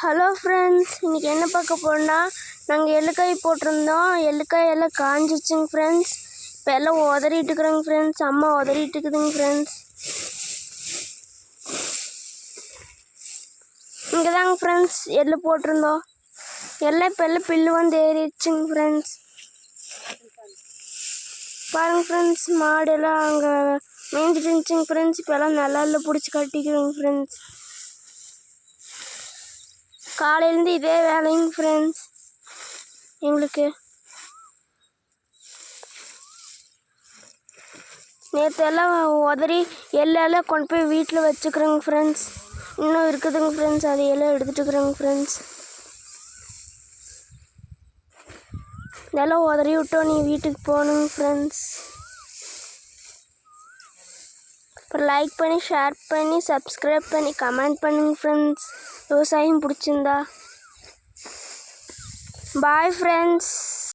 Hello friends, இன்றைக்கி என்ன பார்க்க போகிறோன்னா, நாங்கள் எள்ளுக்காய் போட்டிருந்தோம். எள்ளுக்காய் எல்லாம் காஞ்சிச்சுங்க ஃப்ரெண்ட்ஸ். இப்போ எல்லாம் உதறிட்டுருக்குறோங்க ஃப்ரெண்ட்ஸ். அம்மா உதறிட்டுருக்குதுங்க ஃப்ரெண்ட்ஸ். இங்கே தாங்க ஃப்ரெண்ட்ஸ் எள்ளு போட்டிருந்தோம். எல்லாம் இப்போ எல்லாம் பில்லு வந்து ஏறிடுச்சுங்க ஃப்ரெண்ட்ஸ். பாருங்கள் ஃப்ரெண்ட்ஸ், மாடெல்லாம் அங்கே மேய்ஞ்சிட்டு இருந்துச்சுங்க ஃப்ரெண்ட்ஸ். இப்போ எல்லாம் நல்லா பிடிச்சி கட்டிக்கிறோங்க ஃப்ரெண்ட்ஸ். காலையிலேருந்து இதே வேலைங்க ஃப்ரெண்ட்ஸ் எங்களுக்கு. நேற்று எல்லாம் உதறி எல்லாம் கொண்டு போய் வீட்டில் வச்சுக்கிறோங்க ஃப்ரெண்ட்ஸ். இன்னும் இருக்குதுங்க ஃப்ரெண்ட்ஸ், அது எல்லாம் எடுத்துட்டுருக்குறோங்க ஃப்ரெண்ட்ஸ். இதெல்லாம் உதறி விட்டோம், நீ வீட்டுக்கு போகணுங்க ஃப்ரெண்ட்ஸ். அப்புறம் லைக் பண்ணி, ஷேர் பண்ணி, சப்ஸ்கிரைப் பண்ணி, கமெண்ட் பண்ணுங்க ஃப்ரெண்ட்ஸ். விவசாயம் பிடிச்சிருந்தா. Bye friends.